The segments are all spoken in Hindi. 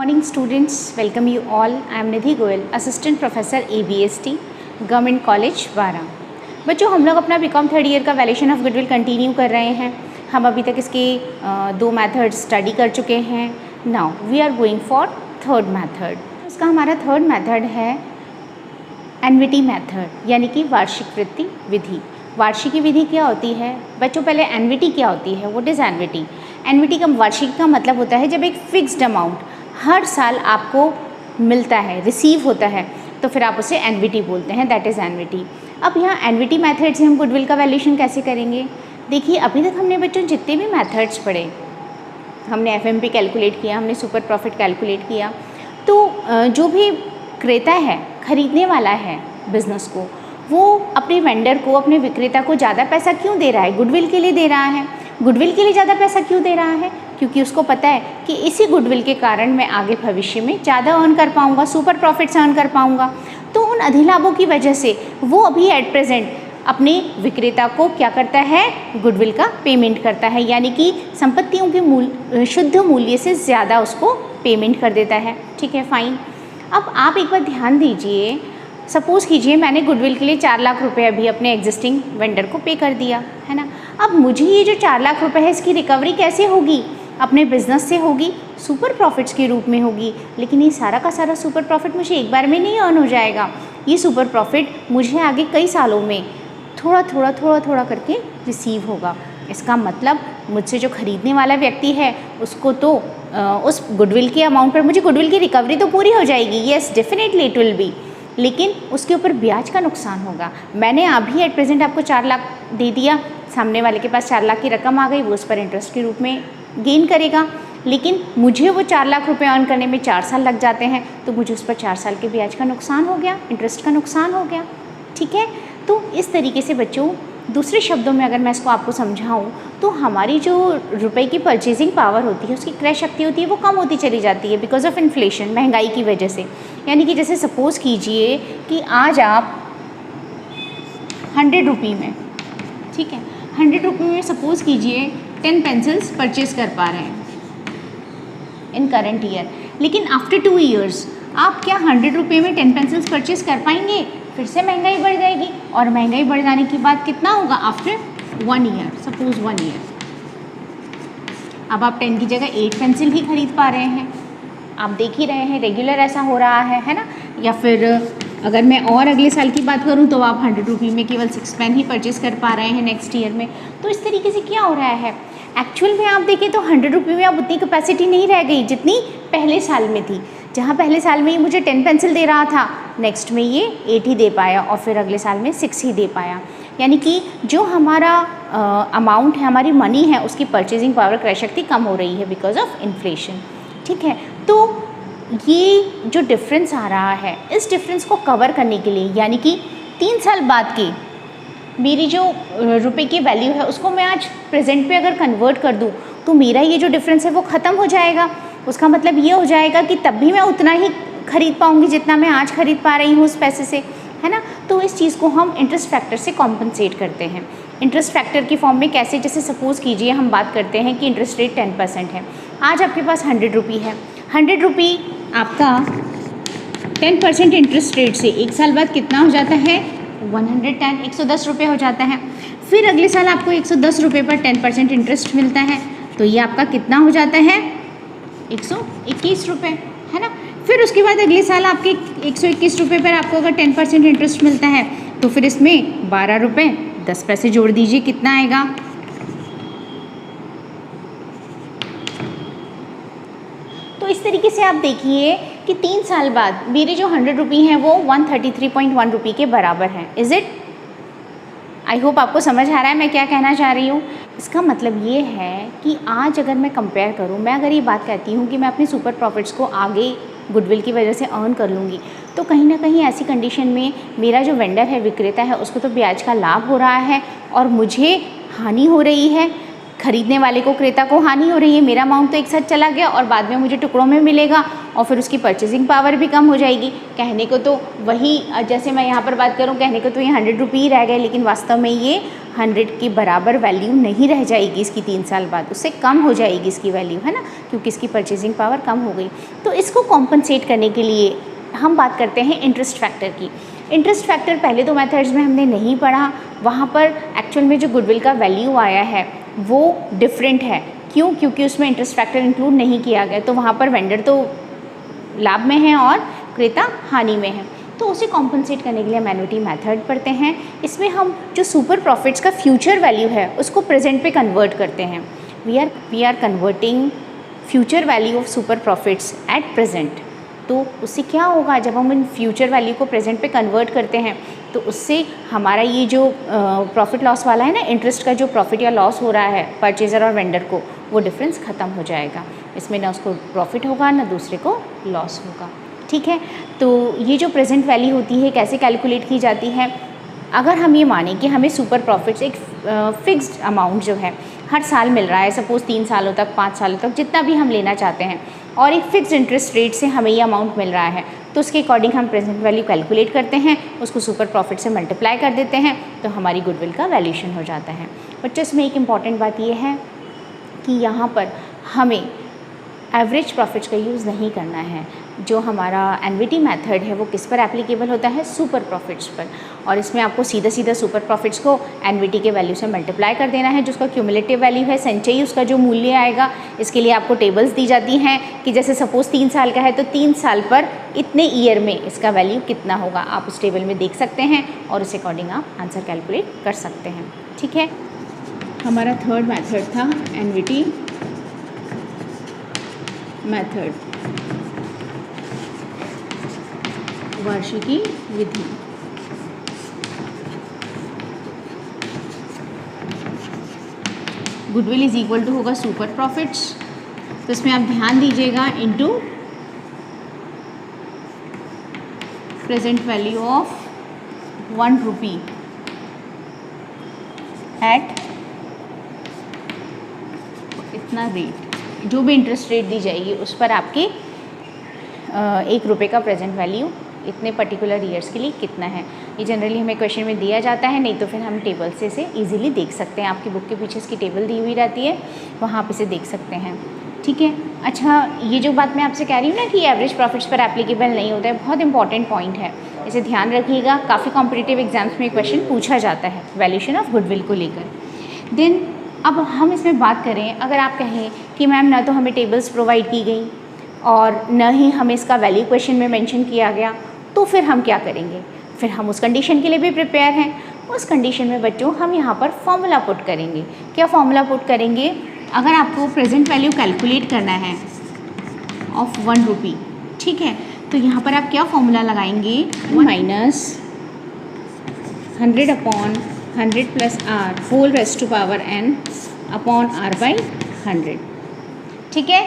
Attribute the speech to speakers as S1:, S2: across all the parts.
S1: Morning students, welcome you all. I am Nidhi Goyal, Assistant Professor ABST, Government College वारा। बच्चों हम लोग अपना बीकॉम थर्ड ईयर का वैल्यूएशन ऑफ गुडविल कंटिन्यू कर रहे हैं। हम अभी तक इसके दो मेथड स्टडी कर चुके हैं। Now we are going for third method. इसका हमारा थर्ड मेथड है एनविटी मेथड, यानी कि वार्षिक वृत्ति विधि। वार्षिकी विधि क्या होती है बच्चों? पहले एनविटी क्या होती है? What is एनविटी? एनविटी का वार्षिकी का मतलब होता है जब एक फिक्स्ड अमाउंट हर साल आपको मिलता है, रिसीव होता है, तो फिर आप उसे एनविटी बोलते हैं, दैट इज़ एनविटी। अब यहाँ एनविटी मेथड से हम गुडविल का वैल्यूएशन कैसे करेंगे? देखिए अभी तक हमने बच्चों जितने भी मेथड्स पढ़े, हमने एफएमपी कैलकुलेट किया, हमने सुपर प्रॉफिट कैलकुलेट किया, तो जो भी क्रेता है, खरीदने वाला है बिज़नेस को, वो अपने वेंडर को, अपने विक्रेता को ज़्यादा पैसा क्यों दे रहा है? गुडविल के लिए दे रहा है। गुडविल के लिए ज़्यादा पैसा क्यों दे रहा है? क्योंकि उसको पता है कि इसी गुडविल के कारण मैं आगे भविष्य में ज़्यादा अर्न कर पाऊँगा, सुपर प्रॉफिट्स अर्न कर पाऊँगा। तो उन अधिलाभों की वजह से वो अभी एट प्रेजेंट अपने विक्रेता को क्या करता है? गुडविल का पेमेंट करता है, यानी कि संपत्तियों के शुद्ध मूल्य से ज़्यादा उसको पेमेंट कर देता है। ठीक है, फाइन। अब आप एक बार ध्यान दीजिए, सपोज़ कीजिए मैंने गुडविल के लिए 4 लाख रुपए अभी अपने एग्जिस्टिंग वेंडर को पे कर दिया है ना। अब मुझे ये जो 4 लाख रुपए है इसकी रिकवरी कैसे होगी? अपने बिजनेस से होगी, सुपर प्रॉफिट्स के रूप में होगी। लेकिन ये सारा का सारा सुपर प्रॉफिट मुझे एक बार में नहीं अर्न हो जाएगा। ये सुपर प्रॉफिट मुझे आगे कई सालों में थोड़ा थोड़ा करके रिसीव होगा। इसका मतलब मुझसे जो खरीदने वाला व्यक्ति है उसको तो उस गुडविल के अमाउंट पर मुझे गुडविल की रिकवरी तो पूरी हो जाएगी, yes definitely it will be, लेकिन उसके ऊपर ब्याज का नुकसान होगा। मैंने अभी एट प्रेजेंट आपको 4 लाख दे दिया, सामने वाले के पास 4 लाख की रकम आ गई, वो उस पर इंटरेस्ट के रूप में गेन करेगा, लेकिन मुझे वो 4 लाख रुपए अर्न करने में 4 साल लग जाते हैं, तो मुझे उस पर 4 साल के ब्याज का नुकसान हो गया, इंटरेस्ट का नुकसान हो गया। ठीक है, तो इस तरीके से बच्चों, दूसरे शब्दों में अगर मैं इसको आपको समझाऊं तो हमारी जो रुपए की परचेजिंग पावर होती है, उसकी क्रय शक्ति होती है, वो कम होती चली जाती है बिकॉज ऑफ इन्फ्लेशन, महंगाई की वजह से। यानी कि जैसे सपोज़ कीजिए कि आज आप 100 रुपये में, ठीक है, 100 रुपये में सपोज़ कीजिए 10 पेंसिल्स परचेज कर पा रहे हैं इन करंट ईयर, लेकिन आफ्टर 2 ईयर्स आप क्या 100 रुपये में 10 पेंसिल्स परचेज कर पाएंगे? फिर से महंगाई बढ़ जाएगी, और महंगाई बढ़ जाने के बाद कितना होगा? आफ्टर 1 ईयर, सपोज 1 ईयर, अब आप 10 की जगह 8 पेंसिल ही खरीद पा रहे हैं। आप देख ही रहे हैं रेगुलर ऐसा हो रहा है ना। या फिर अगर मैं और अगले साल की बात करूं तो आप 100 रुपये में केवल 6 पेन ही परचेज कर पा रहे हैं नेक्स्ट ईयर में। तो इस तरीके से क्या हो रहा है, एक्चुअल में आप देखें तो 100 रुपये में अब उतनी कैपेसिटी नहीं रह गई जितनी पहले साल में थी। जहाँ पहले साल में ये मुझे 10 पेंसिल दे रहा था, नेक्स्ट में ये 8 ही दे पाया, और फिर अगले साल में 6 ही दे पाया। यानी कि जो हमारा अमाउंट है, हमारी मनी है, उसकी परचेजिंग पावर, क्रय शक्ति कम हो रही है बिकॉज ऑफ इन्फ्लेशन। ठीक है, तो ये जो डिफरेंस आ रहा है, इस डिफरेंस को कवर करने के लिए, यानी कि 3 साल बाद की मेरी जो रुपए की वैल्यू है उसको मैं आज प्रेजेंट पे अगर कन्वर्ट कर दूँ तो मेरा ये जो डिफरेंस है वो ख़त्म हो जाएगा। उसका मतलब ये हो जाएगा कि तब भी मैं उतना ही खरीद पाऊँगी जितना मैं आज खरीद पा रही हूँ उस पैसे से, है ना। तो इस चीज़ को हम इंटरेस्ट फैक्टर से कॉम्पनसेट करते हैं। इंटरेस्ट फैक्टर की फॉर्म में कैसे? जैसे सपोज़ कीजिए हम बात करते हैं कि इंटरेस्ट रेट 10% है। आज आपके पास 100 रुपये है, 100 रुपये आपका 10% इंटरेस्ट रेट से एक साल बाद कितना हो जाता है? 110, 110 रुपये हो जाता है। फिर अगले साल आपको 110 रुपये पर 10% इंटरेस्ट मिलता है, तो ये आपका कितना हो जाता है? 121 रुपये, है ना। फिर उसके बाद अगले साल आपके 121 रुपये पर आपको अगर 10% इंटरेस्ट मिलता है, तो फिर इसमें 12 रुपये 10 पैसे जोड़ दीजिए, कितना आएगा? तो इस तरीके से आप देखिए कि 3 साल बाद मेरे जो 100 रुपये हैं वो 133.1 रुपये के बराबर हैं। Is it? आई होप आपको समझ आ रहा है मैं क्या कहना चाह रही हूँ। इसका मतलब ये है कि आज अगर मैं कंपेयर करूँ, मैं अगर ये बात कहती हूँ कि मैं अपने सुपर प्रॉफिट्स को आगे गुडविल की वजह से अर्न कर लूँगी, तो कहीं ना कहीं ऐसी कंडीशन में मेरा जो वेंडर है, विक्रेता है, उसको तो ब्याज का लाभ हो रहा है और मुझे हानि हो रही है। खरीदने वाले को, क्रेता को हानि हो रही है, मेरा अमाउंट तो एक साथ चला गया और बाद में मुझे टुकड़ों में मिलेगा और फिर उसकी परचेजिंग पावर भी कम हो जाएगी। कहने को तो वही, जैसे मैं यहाँ पर बात करूँ, कहने को तो ये 100 रुपये रह गए, लेकिन वास्तव में ये 100 के बराबर वैल्यू नहीं रह जाएगी इसकी 3 साल बाद, उससे कम हो जाएगी इसकी वैल्यू, है ना, क्योंकि इसकी परचेजिंग पावर कम हो गई। तो इसको कॉम्पनसेट करने के लिए हम बात करते हैं इंटरेस्ट फैक्टर की। इंटरेस्ट फैक्टर पहले तो मेथड्स में हमने नहीं पढ़ा, वहाँ पर एक्चुअल में जो गुडविल का वैल्यू आया है वो डिफरेंट है। क्यों? क्योंकि उसमें इंटरेस्ट फैक्टर इंक्लूड नहीं किया गया, तो वहाँ पर वेंडर तो लाभ में है और क्रेता हानि में है। तो उसे कॉम्पनसेट करने के लिए हम एन्युटी मेथड पढ़ते हैं। इसमें हम जो सुपर प्रॉफिट्स का फ्यूचर वैल्यू है उसको प्रेजेंट पे कन्वर्ट करते हैं। We are converting future value of super profits at present. तो उससे क्या होगा, जब हम इन फ्यूचर वैल्यू को प्रेजेंट पे कन्वर्ट करते हैं तो उससे हमारा ये जो प्रॉफिट लॉस वाला है ना, इंटरेस्ट का जो प्रॉफिट या लॉस हो रहा है परचेज़र और वेंडर को, वो डिफरेंस ख़त्म हो जाएगा। इसमें ना उसको प्रॉफिट होगा ना दूसरे को लॉस होगा। ठीक है, तो ये जो प्रेजेंट वैल्यू होती है कैसे कैलकुलेट की जाती है? अगर हम ये मानें कि हमें सुपर प्रॉफिट्स एक फिक्स्ड अमाउंट जो है हर साल मिल रहा है, सपोज़ 3 सालों तक, 5 सालों तक, जितना भी हम लेना चाहते हैं, और एक फिक्स्ड इंटरेस्ट रेट से हमें ये अमाउंट मिल रहा है, तो उसके अकॉर्डिंग हम प्रेजेंट वैल्यू कैलकुलेट करते हैं, उसको सुपर प्रॉफिट से मल्टीप्लाई कर देते हैं, तो हमारी गुडविल का वैल्यूएशन हो जाता है। बच्चों, इसमें एक इम्पॉर्टेंट बात ये है कि यहाँ पर हमें एवरेज प्रॉफिट्स का यूज़ नहीं करना है। जो हमारा एनवीटी मेथड है वो किस पर एप्लीकेबल होता है? सुपर प्रॉफिट्स पर। और इसमें आपको सीधा सीधा सुपर प्रॉफिट्स को एनवीटी के वैल्यू से मल्टीप्लाई कर देना है, जो उसका क्यूमुलेटिव वैल्यू है, संचयी उसका जो मूल्य आएगा। इसके लिए आपको टेबल्स दी जाती हैं कि जैसे सपोज़ 3 साल का है तो 3 साल पर इतने ईयर में इसका वैल्यू कितना होगा, आप उस टेबल में देख सकते हैं और उस अकॉर्डिंग आप आंसर कैलकुलेट कर सकते हैं। ठीक है, हमारा थर्ड मेथड था एनवीटी मेथड, वार्षिकी विधि। गुडविल इज इक्वल टू होगा सुपर प्रॉफिट्स, तो इसमें आप ध्यान दीजिएगा, into present value of 1 rupee at इतना रेट, जो भी इंटरेस्ट रेट दी जाएगी उस पर आपके 1 रुपये का प्रेजेंट वैल्यू इतने पर्टिकुलर ईयर्स के लिए कितना है। ये जनरली हमें क्वेश्चन में दिया जाता है, नहीं तो फिर हम टेबल से इसे ईजिली देख सकते हैं। आपकी बुक के पीछे इसकी टेबल दी हुई रहती है, वहाँ आप इसे देख सकते हैं। ठीक है, अच्छा, ये जो बात मैं आपसे कह रही हूँ ना कि एवरेज प्रॉफिट्स पर एप्लीकेबल नहीं होता है, बहुत इंपॉर्टेंट पॉइंट है, इसे ध्यान रखिएगा। काफ़ी कॉम्पिटिटिव एग्जाम्स में क्वेश्चन पूछा जाता है वैल्यूएशन ऑफ गुडविल को लेकर। देन अब हम इसमें बात करें, अगर आप कहें कि मैम ना तो हमें टेबल्स प्रोवाइड की गई और न ही हमें इसका वैल्यू क्वेश्चन में मेंशन किया गया, तो फिर हम क्या करेंगे? फिर हम उस कंडीशन के लिए भी प्रिपेयर हैं। उस कंडीशन में बच्चों हम यहाँ पर फॉर्मूला पुट करेंगे। क्या फॉर्मूला पुट करेंगे? अगर आपको प्रेजेंट वैल्यू कैलकुलेट करना है ऑफ 1 रुपी, ठीक है, तो यहाँ पर आप क्या फॉर्मूला लगाएंगे? Minus 100 upon 100 plus r whole raised to power n upon r by 100। ठीक है,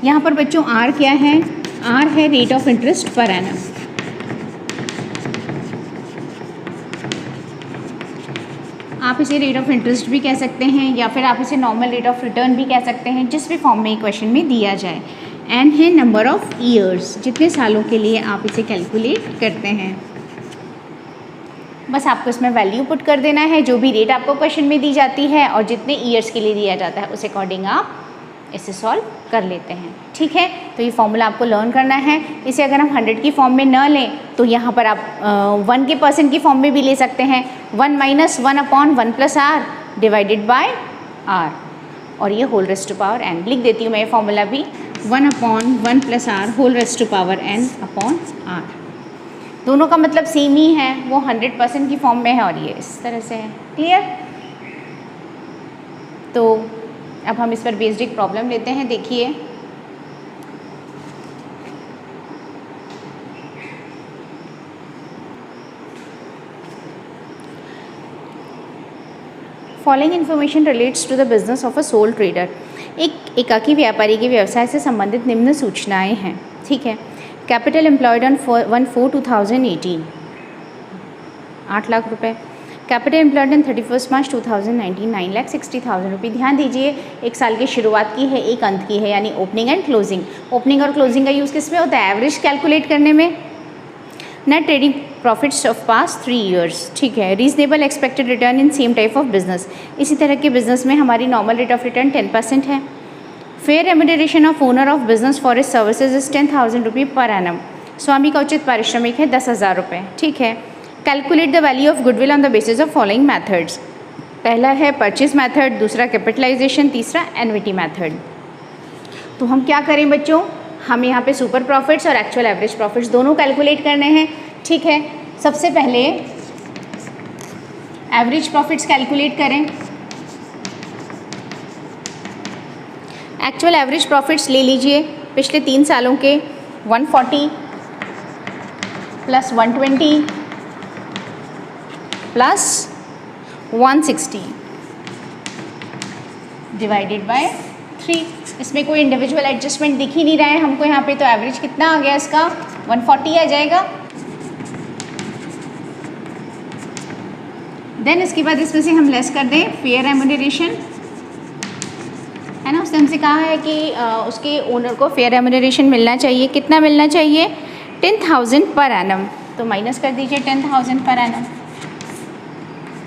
S1: यहाँ पर बच्चों r क्या है? r है rate of interest per annum. आप इसे रेट ऑफ इंटरेस्ट भी कह सकते हैं या फिर आप इसे नॉर्मल रेट ऑफ रिटर्न भी कह सकते हैं, जिस भी फॉर्म में क्वेश्चन में दिया जाए। एन है नंबर ऑफ ईयर्स, जितने सालों के लिए आप इसे कैलकुलेट करते हैं। बस आपको इसमें वैल्यू पुट कर देना है, जो भी रेट आपको क्वेश्चन में दी जाती है और जितने ईयर्स के लिए दिया जाता है उस अकॉर्डिंग आप इसे सॉल्व कर लेते हैं। ठीक है, तो ये फॉर्मूला आपको लर्न करना है। इसे अगर हम 100 की फॉर्म में न लें तो यहाँ पर आप 1 के % की फॉर्म में भी ले सकते हैं। 1 minus 1 upon 1 plus r divided by r, और ये whole raised to power n। लिख देती हूँ मैं ये फॉर्मूला भी, 1 upon 1 plus r whole raised to power n upon r. दोनों का मतलब सेम ही है, वो 100% की फॉर्म में है और ये इस तरह से है। क्लियर? तो अब हम इस पर बेस्ड एक प्रॉब्लम लेते हैं। देखिए, following information relates to the business of a sole trader. एक एकाकी व्यापारी के व्यवसाय से संबंधित निम्न सूचनाएं हैं। ठीक है, कैपिटल एम्प्लॉयड ऑन 1/4/2018 8 लाख रुपए। कैपिटल एम्प्लॉयड इन 31 मार्च 2019 9,60,000 रुपये। ध्यान दीजिए एक साल की शुरुआत की है, एक अंत की है, यानी ओपनिंग एंड क्लोजिंग। ओपनिंग और क्लोजिंग का यूज़ किस में होता है? एवरेज कैलकुलेट करने में। Net trading profits of past 3 years, ठीक है। Reasonable expected return in same type of business, इसी तरह के बिजनेस में हमारी नॉर्मल रेट ऑफ रिटर्न 10% है। Fair remuneration of owner of business for his services is 10,000 रुपये पर एनम। स्वामी का उचित पारिश्रमिक है 10,000 रुपये, ठीक है। Calculate the value of goodwill on the basis of following methods. पहला है परचेज मैथड, दूसरा कैपिटलाइजेशन, तीसरा एन्युटी मैथड। तो हम क्या करें बच्चों, हम यहाँ पे सुपर प्रॉफिट्स और एक्चुअल एवरेज प्रॉफिट्स दोनों कैलकुलेट करने हैं, ठीक है। सबसे पहले एवरेज प्रॉफिट्स कैलकुलेट करें। एक्चुअल एवरेज प्रॉफिट्स ले लीजिए पिछले 3 सालों के, 140 प्लस 120 प्लस 160 डिवाइडेड बाय 3। इसमें कोई इंडिविजुअल एडजस्टमेंट दिख ही नहीं रहा है हमको यहाँ पे, तो एवरेज कितना आ गया इसका? 140 आ जाएगा। देन इसके बाद इसमें से हम लेस कर दें फेयर रेम्यूनरेशन, है ना। उसने हमसे कहा है कि उसके ओनर को फेयर रेम्यूनरेशन मिलना चाहिए। कितना मिलना चाहिए? 10,000 पर एनम। तो माइनस कर दीजिए 10,000 पर एनम,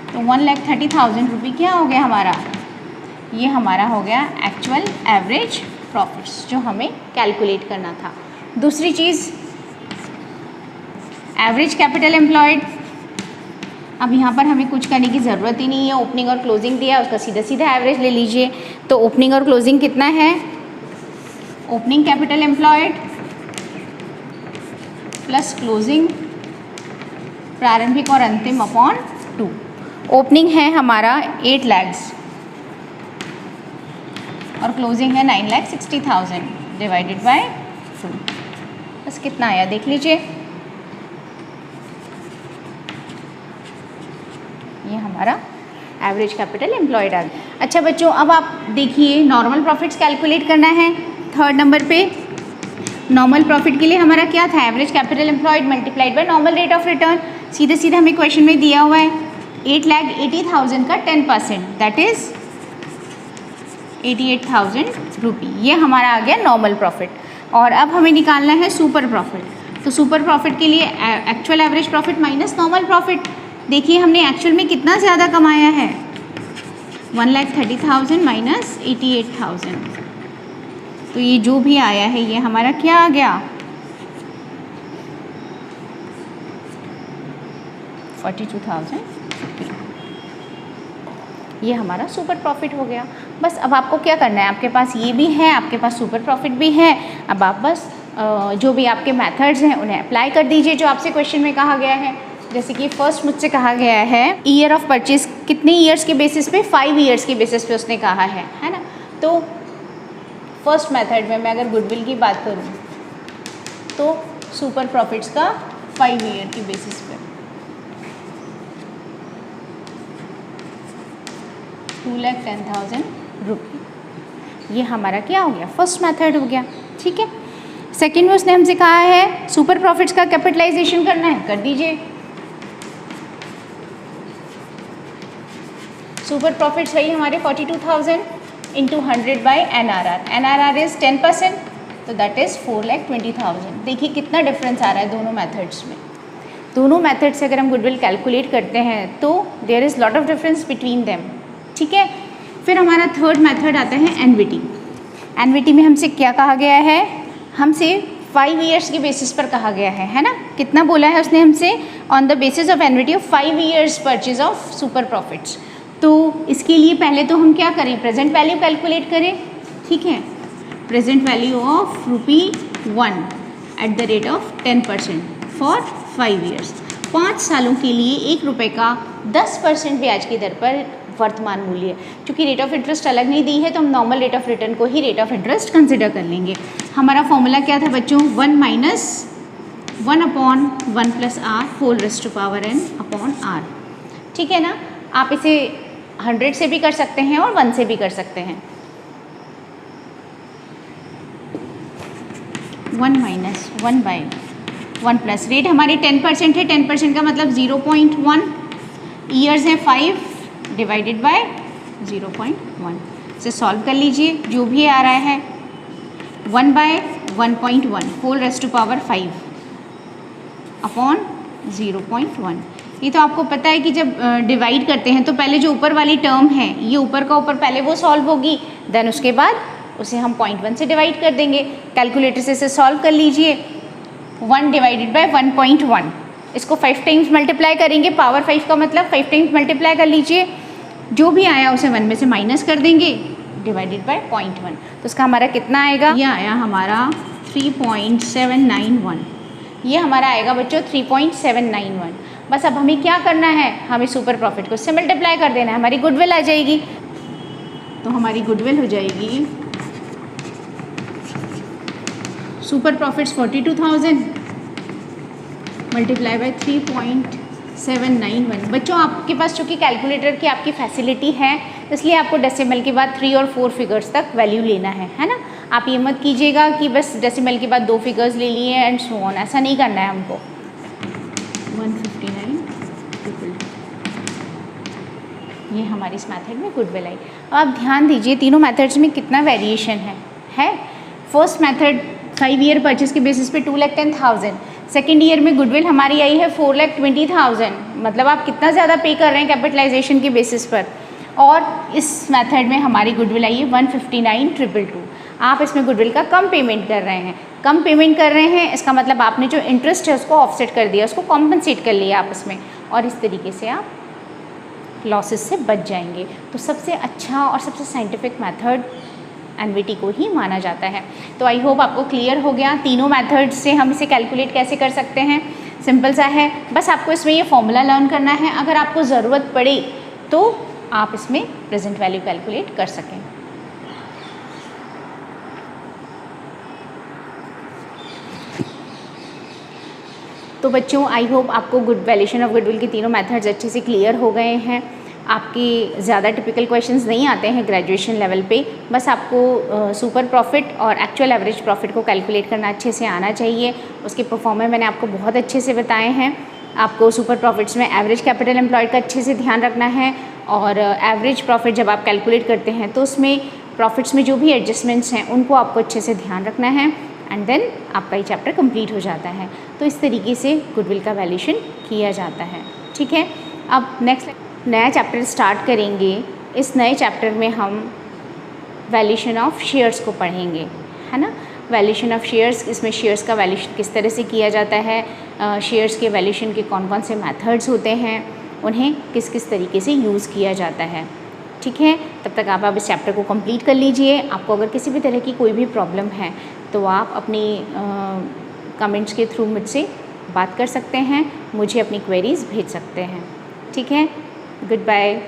S1: तो 1,30,000 रुपये क्या हो गया हमारा? ये हमारा हो गया एक्चुअल एवरेज प्रॉफिट्स जो हमें कैलकुलेट करना था। दूसरी चीज़ एवरेज कैपिटल एम्प्लॉयड। अब यहाँ पर हमें कुछ करने की ज़रूरत ही नहीं है, ओपनिंग और क्लोजिंग दिया उसका सीधा सीधा एवरेज ले लीजिए। तो ओपनिंग और क्लोजिंग कितना है? Opening capital employed plus closing प्रारंभिक और अंतिम अपॉन 2। ओपनिंग है हमारा 8 lakhs और क्लोजिंग है 9,60,000 डिवाइडेड बाय 2। बस कितना आया देख लीजिए, ये हमारा एवरेज कैपिटल एम्प्लॉयड आ गया। अच्छा बच्चों, अब आप देखिए नॉर्मल प्रॉफिट्स कैलकुलेट करना है। 3rd नंबर पे नॉर्मल प्रॉफिट के लिए हमारा क्या था? Average capital employed multiplied by normal rate of return. सीधे सीधे हमें क्वेश्चन में दिया हुआ है 8,80,000 का 10%, दैट इज़ 88,000 रुपये। ये हमारा आ गया नॉर्मल प्रॉफिट। और अब हमें निकालना है सुपर प्रॉफिट। तो सुपर प्रॉफिट के लिए actual average profit minus normal profit. देखिए हमने एक्चुअल में कितना ज़्यादा कमाया है? 1,30,000 माइनस 88,000, तो ये जो भी आया है ये हमारा क्या आ गया? 42,000। ये हमारा सुपर प्रॉफिट हो गया। बस अब आपको क्या करना है, आपके पास ये भी है, आपके पास सुपर प्रॉफिट भी है। अब आप बस जो भी आपके मेथड्स हैं उन्हें अप्लाई कर दीजिए जो आपसे क्वेश्चन में कहा गया है। जैसे कि फर्स्ट मुझसे कहा गया है ईयर ऑफ परचेज कितने ईयर्स के बेसिस पे? 5 ईयर्स के बेसिस पे उसने कहा है ना। तो फर्स्ट मेथड में मैं अगर गुडविल की बात करूँ तो सुपर प्रॉफिट्स का 5 ईयर की बेसिस पे 2,10,000 रुपये, ये हमारा क्या हो गया? फर्स्ट मेथड हो गया, ठीक है। सेकेंड में उसने हमसे कहा है सुपर प्रॉफिट्स का कैपिटलाइजेशन करना है, कर दीजिए। सुपर प्रॉफिट्स वही हमारे 42,000 into 100 by NRR। NRR is 10%, तो दैट इज़ 4,20,000। देखिए कितना डिफरेंस आ रहा है दोनों मेथड्स में। दोनों मेथड से अगर हम गुडविल कैलकुलेट करते हैं तो there is lot of difference between them, ठीक है। फिर हमारा थर्ड मेथड आता है एनविटी। एनविटी में हमसे क्या कहा गया है? हमसे 5 ईयर्स के बेसिस पर कहा गया है ना। कितना बोला है उसने हमसे? On the basis of एनविटी of 5 years purchase of super profits. तो इसके लिए पहले तो हम क्या करें? प्रेजेंट वैल्यू कैलकुलेट करें, ठीक है। Present value of ₹1 at the rate of 10% for 5 years. 5 सालों के लिए ₹1 का 10% ब्याज की दर पर वर्तमान मूल्य। क्योंकि रेट ऑफ इंटरेस्ट अलग नहीं दी है तो हम नॉर्मल रेट ऑफ रिटर्न को ही रेट ऑफ इंटरेस्ट कंसिडर कर लेंगे। हमारा फॉर्मूला क्या था बच्चों? 1 minus 1/1 plus r whole raised to power n upon r, ठीक है ना। आप इसे 100 से भी कर सकते हैं और 1 से भी कर सकते हैं। 1 माइनस 1/1 प्लस रेट हमारी 10% है, 10% का मतलब 0.1 ईयर्स हैं 5 डिवाइडेड बाय 0.1 से सॉल्व कर लीजिए। जो भी आ रहा है 1/1.1 whole raise to power 5 upon 0.1। ये तो आपको पता है कि जब डिवाइड करते हैं तो पहले जो ऊपर वाली टर्म है ये ऊपर का ऊपर पहले वो सॉल्व होगी, देन उसके बाद उसे हम 0.1 से डिवाइड कर देंगे। कैलकुलेटर से इसे सॉल्व कर लीजिए। 1 डिवाइडेड बाय 1.1, इसको 5 टाइम्स मल्टीप्लाई करेंगे। पावर 5 का मतलब 5 टाइम्स मल्टीप्लाई कर लीजिए। जो भी आया उसे 1 में से माइनस कर देंगे डिवाइडेड बाय 0.1। तो उसका हमारा कितना आएगा? ये आया हमारा 3.791। ये हमारा आएगा बच्चों 3.791। बस अब हमें क्या करना है, हमें सुपर प्रॉफिट को इससे मल्टीप्लाई कर देना है, हमारी गुडविल आ जाएगी। तो हमारी गुडविल हो जाएगी सुपर प्रॉफिट्स 42,000 मल्टीप्लाई बाय 3.791। बच्चों आपके पास चूँकि कैलकुलेटर की आपकी फैसिलिटी है इसलिए आपको डेसिमल के बाद 3 और 4 फिगर्स तक वैल्यू लेना है ना। आप ये मत कीजिएगा कि बस डेसिमल के बाद 2 फिगर्स ले लिए एंड सो ऑन, ऐसा नहीं करना है हमको। 159 ये हमारी इस मेथड में गुडविल आई। अब आप ध्यान दीजिए तीनों मेथड्स में कितना वेरिएशन है। फर्स्ट मेथड 5 ईयर परचेज के बेसिस पे 2,10,000। सेकेंड ईयर में गुडविल हमारी आई है 4,20,000। मतलब आप कितना ज़्यादा पे कर रहे हैं कैपिटलाइजेशन के बेसिस पर। और इस मेथड में हमारी गुडविल आई है 159,222। आप इसमें गुडविल का कम पेमेंट कर रहे हैं, इसका मतलब आपने जो इंटरेस्ट है उसको ऑफसेट कर दिया, उसको कॉम्पनसेट कर लिया आप इसमें, और इस तरीके से आप लॉसेस से बच जाएंगे। तो सबसे अच्छा और सबसे साइंटिफिक मेथड एनवीटी को ही माना जाता है। तो आई होप आपको क्लियर हो गया तीनों मेथड से हम इसे कैलकुलेट कैसे कर सकते हैं। सिंपल सा है, बस आपको इसमें ये फॉर्मूला लर्न करना है। अगर आपको ज़रूरत पड़े तो आप इसमें प्रेजेंट वैल्यू कैलकुलेट कर सकें। तो बच्चों आई होप आपको वैल्यूएशन ऑफ गुडविल के तीनों मेथड्स अच्छे से क्लियर हो गए हैं। आपके ज़्यादा टिपिकल क्वेश्चंस नहीं आते हैं ग्रेजुएशन लेवल पे। बस आपको सुपर प्रॉफिट और एक्चुअल एवरेज प्रॉफिट को कैलकुलेट करना अच्छे से आना चाहिए। उसके परफॉर्मेंस मैंने आपको बहुत अच्छे से बताए हैं। आपको सुपर प्रॉफिट्स में एवरेज कैपिटल एम्प्लॉयड का अच्छे से ध्यान रखना है, और एवरेज प्रॉफिट जब आप कैलकुलेट करते हैं तो उसमें प्रॉफिट्स में जो भी एडजस्टमेंट्स हैं उनको आपको अच्छे से ध्यान रखना है, एंड देन आपका ये चैप्टर कंप्लीट हो जाता है। तो इस तरीके से गुडविल का वैल्यूएशन किया जाता है। ठीक है, अब नेक्स्ट नया चैप्टर स्टार्ट करेंगे। इस नए चैप्टर में हम वैल्यूएशन ऑफ शेयर्स को पढ़ेंगे, है ना। वैल्यूएशन ऑफ शेयर्स, इसमें शेयर्स का वैल्यूएशन किस तरह से किया जाता है, शेयर्स के वैल्यूएशन के कौन कौन से मेथड्स होते हैं, उन्हें किस किस तरीके से यूज़ किया जाता है। ठीक है, तब तक आप इस चैप्टर को कंप्लीट कर लीजिए। आपको अगर किसी भी तरह की कोई भी प्रॉब्लम है तो आप अपनी कमेंट्स के थ्रू मुझसे बात कर सकते हैं, मुझे अपनी क्वेरीज़ भेज सकते हैं। ठीक है, गुड बाय।